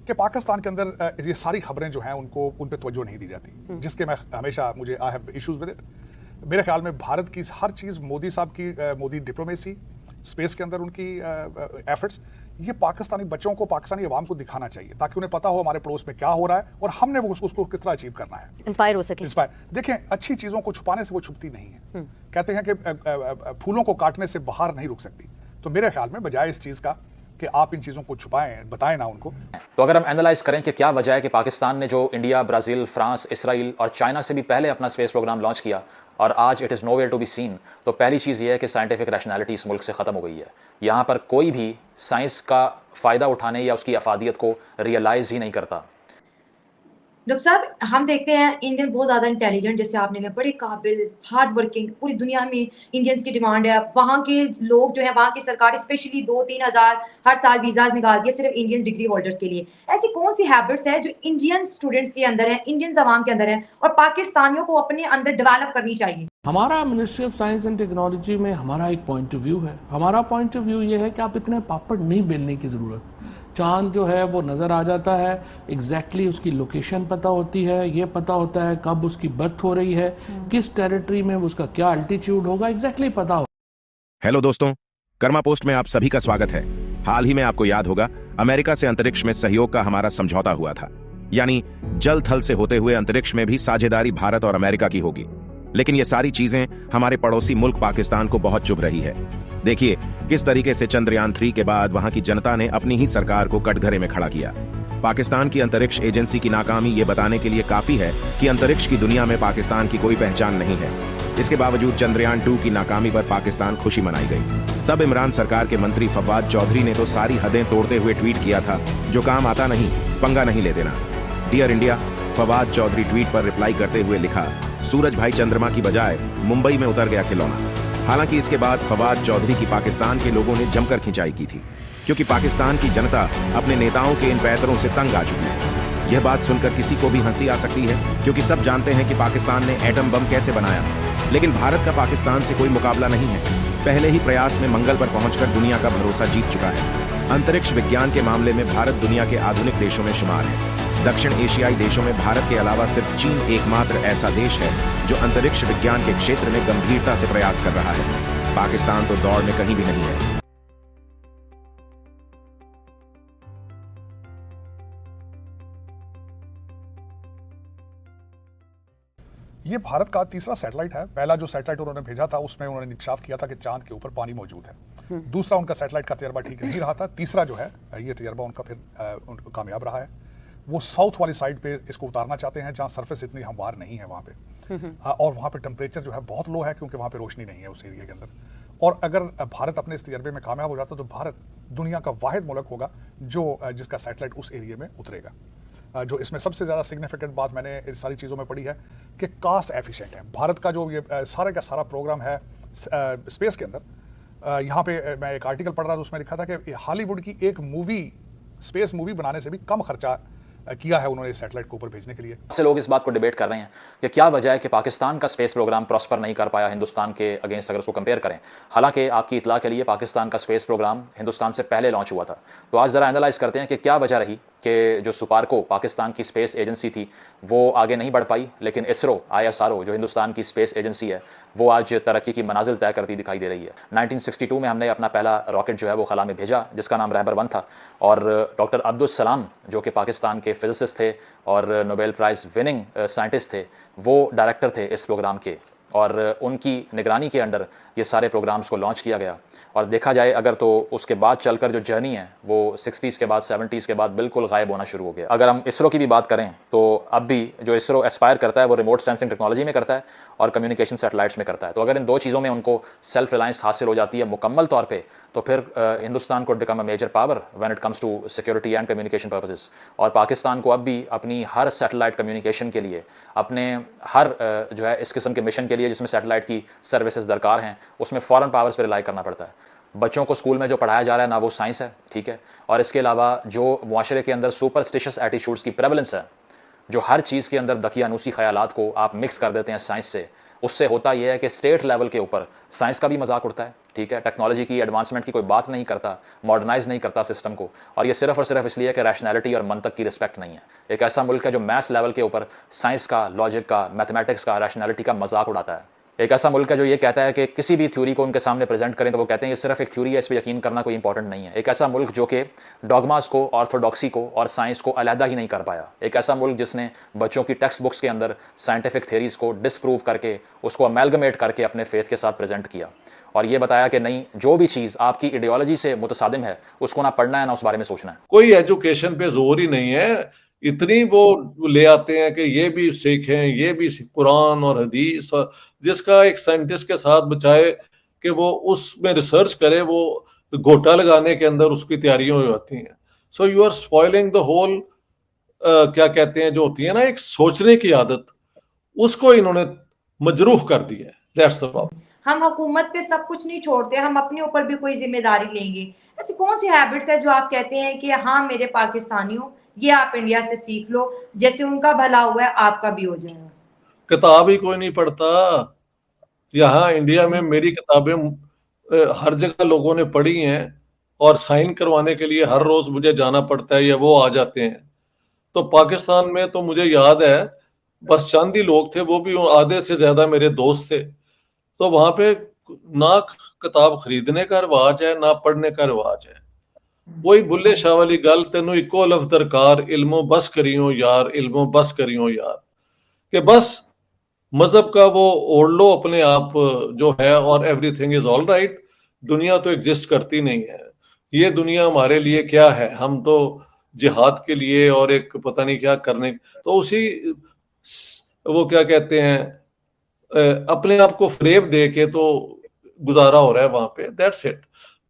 कि पाकिस्तान के अंदर ये सारी खबरें जो हैं उनको उन पे तवज्जो नहीं दी जाती, जिसके मैं हमेशा मुझे I have issues with it. मेरे ख्याल में भारत की हर चीज़, मोदी साहब की मोदी डिप्लोमेसी, स्पेस के अंदर उनकी एफर्ट्स, ये पाकिस्तानी बच्चों को, पाकिस्तानी अवाम को दिखाना चाहिए ताकि उन्हें पता हो हमारे पड़ोस में क्या हो रहा है और हमने वो उसको किस तरह अचीव करना है, इंस्पायर हो सके। इंस्पायर देखें, अच्छी चीज़ों को छुपाने से वो छुपती नहीं है। कहते हैं कि फूलों को काटने से बाहर नहीं रुक सकती। तो मेरे ख्याल में बजाय इस चीज़ का कि आप इन चीज़ों को छुपाएं, बताएं ना उनको। तो अगर हम एनालाइज करें कि क्या वजह है कि पाकिस्तान ने जो इंडिया, ब्राज़ील, फ्रांस, इसराइल और चाइना से भी पहले अपना स्पेस प्रोग्राम लॉन्च किया और आज it is nowhere to be seen, तो पहली चीज़ ये है कि साइंटिफिक रैशनैलिटी इस मुल्क से ख़त्म हो गई है। यहाँ पर कोई भी साइंस का फ़ायदा उठाने या उसकी अफादियत को रियलाइज़ ही नहीं करता। डॉक्टर साहब, हम देखते हैं इंडियन बहुत ज़्यादा इंटेलिजेंट, जैसे आपने कहा, बड़े काबिल, हार्ड वर्किंग, पूरी दुनिया में इंडियंस की डिमांड है। वहाँ के लोग जो है, वहाँ की सरकार स्पेशली 2-3 हज़ार हर साल वीज़ाज निकालती है सिर्फ इंडियन डिग्री होल्डर्स के लिए। ऐसी कौन सी हैबिट्स है जो इंडियन स्टूडेंट्स के अंदर है, इंडियन अवाम के अंदर है और पाकिस्तानियों को अपने अंदर डेवलप करनी चाहिए? हमारा ministry of science and technology में हमारा एक पॉइंट ऑफ व्यू है। हमारा पॉइंट ऑफ व्यू ये है कि आप इतने पापड़ नहीं बेलने की ज़रूरत। चांद जो है वो नज़र आ जाता है, एग्जैक्टली उसकी लोकेशन पता होती है, ये पता होता है कब उसकी बर्थ हो रही है, किस टेरिटरी में उसका क्या अल्टीट्यूड होगा, एग्जैक्टली पता हो। हेलो दोस्तों, कर्मा पोस्ट में आप सभी का स्वागत है। हाल ही में आपको याद होगा अमेरिका से अंतरिक्ष में सहयोग का हमारा समझौता हुआ था, यानी जल थल से होते हुए अंतरिक्ष में भी साझेदारी भारत और अमेरिका की होगी। लेकिन ये सारी चीजें हमारे पड़ोसी मुल्क पाकिस्तान को बहुत चुभ रही है। देखिए किस तरीके से चंद्रयान 3 के बाद वहां की जनता ने अपनी ही सरकार को कटघरे में खड़ा किया। पाकिस्तान की अंतरिक्ष एजेंसी की नाकामी ये बताने के लिए काफी है कि अंतरिक्ष की दुनिया में पाकिस्तान की कोई पहचान नहीं है। इसके बावजूद चंद्रयान 2 की नाकामी पर पाकिस्तान खुशी मनाई गई। तब इमरान सरकार के मंत्री फवाद चौधरी ने तो सारी हदें तोड़ते हुए ट्वीट किया था, जो काम आता नहीं पंगा नहीं ले देना। Dear India, Fawad Chaudhry tweet पर रिप्लाई करते हुए लिखा, सूरज भाई चंद्रमा की बजाय मुंबई में उतर गया खिलौना। हालांकि इसके बाद फवाद चौधरी की पाकिस्तान के लोगों ने जमकर खिंचाई की थी, क्योंकि पाकिस्तान की जनता अपने नेताओं के इन पैतरों से तंग आ चुकी है। यह बात सुनकर किसी को भी हंसी आ सकती है, क्योंकि सब जानते हैं कि पाकिस्तान ने एटम बम कैसे बनाया। लेकिन भारत का पाकिस्तान से कोई मुकाबला नहीं है। पहले ही प्रयास में मंगल पर पहुंचकर दुनिया का भरोसा जीत चुका है। अंतरिक्ष विज्ञान के मामले में भारत दुनिया के आधुनिक देशों में शुमार है। दक्षिण एशियाई देशों में भारत के अलावा सिर्फ चीन एकमात्र ऐसा देश है जो अंतरिक्ष विज्ञान के क्षेत्र में गंभीरता से प्रयास कर रहा है। पाकिस्तान तो दौड़ में कहीं भी नहीं है। ये भारत का तीसरा सैटेलाइट है। पहला जो सैटेलाइट उन्होंने भेजा था उसमें उन्होंने इंकशाफ किया था कि चांद के ऊपर पानी मौजूद है। दूसरा उनका सैटेलाइट का तजर्बा ठीक नहीं रहा था। तीसरा जो है ये तजर्बा उनका फिर कामयाब रहा है। वो साउथ वाली साइड पे इसको उतारना चाहते हैं जहाँ सरफेस इतनी हमवार नहीं है वहाँ पे, और वहाँ पे टेम्परेचर जो है बहुत लो है क्योंकि वहाँ पे रोशनी नहीं है उस एरिया के अंदर। और अगर भारत अपने इस तजर्बे में कामयाब हो जाता तो भारत दुनिया का वाहिद मुल्क होगा जो जिसका सैटेलाइट उस एरिया में उतरेगा। जो इसमें सबसे ज़्यादा सिग्निफिकेंट बात मैंने इस सारी चीज़ों में पढ़ी है कि कास्ट एफिशिएंट है भारत का जो ये सारे का सारा प्रोग्राम है स्पेस के अंदर। यहाँ पे मैं एक आर्टिकल पढ़ रहा था, उसमें लिखा था कि हॉलीवुड की एक मूवी, स्पेस मूवी बनाने से भी कम खर्चा किया है उन्होंने सैटेलाइट को ऊपर भेजने के लिए। से लोग इस बात को डिबेट कर रहे हैं कि क्या वजह है कि पाकिस्तान का स्पेस प्रोग्राम प्रॉस्पर नहीं कर पाया हिंदुस्तान के अगेंस्ट, अगर उसको कंपेयर करें। हालांकि आपकी इतला के लिए पाकिस्तान का स्पेस प्रोग्राम हिंदुस्तान से पहले लॉन्च हुआ था। तो आज ज़रा एनालाइज करते हैं कि क्या वजह रही कि जो सुपारको पाकिस्तान की स्पेस एजेंसी थी वो आगे नहीं बढ़ पाई, लेकिन इसरो ISRO जो हिंदुस्तान की स्पेस एजेंसी है वो आज तरक्की की मनाजिल तय करती दिखाई दे रही है। 1962 में हमने अपना पहला रॉकेट जो है वो खला में भेजा जिसका नाम रहबर 1 था, और डॉक्टर अब्दुल सलाम जो कि पाकिस्तान के फिजिसिस्ट थे और नोबेल प्राइज़ विनिंग साइंटिस्ट थे, वो डायरेक्टर थे इस प्रोग्राम के, और उनकी निगरानी के अंडर ये सारे प्रोग्राम्स को लॉन्च किया गया। और देखा जाए अगर तो उसके बाद चलकर जो जर्नी है वो 60s के बाद 70s के बाद बिल्कुल गायब होना शुरू हो गया। अगर हम इसरो की भी बात करें तो अब भी जो इसरो एस्पायर करता है वो रिमोट सेंसिंग टेक्नोलॉजी में करता है और कम्युनिकेशन सैटेलाइट्स में करता है। तो अगर इन दो चीज़ों में उनको सेल्फ रिलायंस हासिल हो जाती है मुकम्मल तौर पर, तो फिर हिंदुस्तान को become a major power when it comes to security and communication purposes. और पाकिस्तान को अब भी अपनी हर सैटेलाइट कम्युनिकेशन के लिए, अपने हर जो है इस किस्म के मिशन के लिए जिसमें सैटेलाइट की सर्विसेज दरकार हैं, उसमें फॉरेन पावर्स पर रिलाई करना पड़ता है। बच्चों को स्कूल में जो पढ़ाया जा रहा है ना वो साइंस है, ठीक है, और इसके अलावा जो मुआशरे के अंदर सुपरस्टिशियस एटीट्यूड्स की प्रेवलेंस है, जो हर चीज़ के अंदर दकियानूसी ख्यालात को आप मिक्स कर देते हैं साइंस से, उससे होता यह है कि स्टेट लेवल के ऊपर साइंस का भी मजाक उड़ता है, ठीक है, टेक्नोलॉजी की एडवांसमेंट की कोई बात नहीं करता, मॉडर्नाइज नहीं करता सिस्टम को, और ये सिर्फ और सिर्फ इसलिए कि रैशनैलिटी और मंतक की रिस्पेक्ट नहीं है। एक ऐसा मुल्क है जो मैथ्स लेवल के ऊपर साइंस का, लॉजिक का, मैथमेटिक्स का, रैशनैलिटी का मजाक उड़ाता है। एक ऐसा मुल्क है जो ये कहता है कि किसी भी थ्योरी को उनके सामने प्रेजेंट करें तो वो कहते हैं ये सिर्फ एक थ्योरी है, इस पर यकीन करना कोई इंपॉर्टेंट नहीं है। एक ऐसा मुल्क जो कि डॉगमास को, ऑर्थोडॉक्सी को और साइंस को अलहदा ही नहीं कर पाया। एक ऐसा मुल्क जिसने बच्चों की टेक्स्ट बुक्स के अंदर साइंटिफिक थ्योरीज को डिसप्रूव करके, उसको अमेलगमेट करके अपने फेथ के साथ प्रेजेंट किया और ये बताया कि नहीं, जो भी चीज़ आपकी आइडियोलॉजी से मुतसादिम है उसको ना पढ़ना है ना उस बारे में सोचना है। कोई एजुकेशन पे जोर ही नहीं है, इतनी वो ले आते हैं कि ये भी सीखें, ये भी कुरान और हदीस, और जिसका एक साइंटिस्ट के साथ बचाए कि वो उसमें रिसर्च करे, वो गोटा लगाने के अंदर उसकी तैयारियां हो जाती हैं। So you are spoiling the whole, क्या कहते हैं, जो होती है ना एक सोचने की आदत, उसको इन्होंने मजरूह कर दिया है। That's the problem. हम हुकूमत पे सब कुछ नहीं छोड़ते, हम अपने ऊपर भी कोई जिम्मेदारी लेंगे। ऐसी कौन सी हैबिट्स है जो आप कहते हैं कि हाँ मेरे पाकिस्तानियों, ये आप इंडिया से सीख लो, जैसे उनका भला हुआ है आपका भी हो जाएगा? किताब ही कोई नहीं पढ़ता यहाँ इंडिया में। मेरी किताबें हर जगह लोगों ने पढ़ी हैं, और साइन करवाने के लिए हर रोज मुझे जाना पड़ता है या वो आ जाते हैं। तो पाकिस्तान में तो मुझे याद है बस चंद ही लोग थे, वो भी आधे से ज्यादा मेरे दोस्त थे। तो वहां पे ना किताब खरीदने का रिवाज है, ना पढ़ने का रिवाज है। वही बुल्ले शाह वाली गल, तेनू इको लफ दरकार, इल्मो बस करियो यार, इल्मो बस करियो यार, कि बस मजहब का वो ओढ़ लो अपने आप जो है, और एवरीथिंग इज ऑल राइट। दुनिया तो एग्जिस्ट करती नहीं है, ये दुनिया हमारे लिए क्या है, हम तो जिहाद के लिए और एक पता नहीं क्या करने, तो उसी वो क्या कहते हैं, अपने आप को फ्रेब दे के तो गुजारा हो रहा है वहां पे। That's it.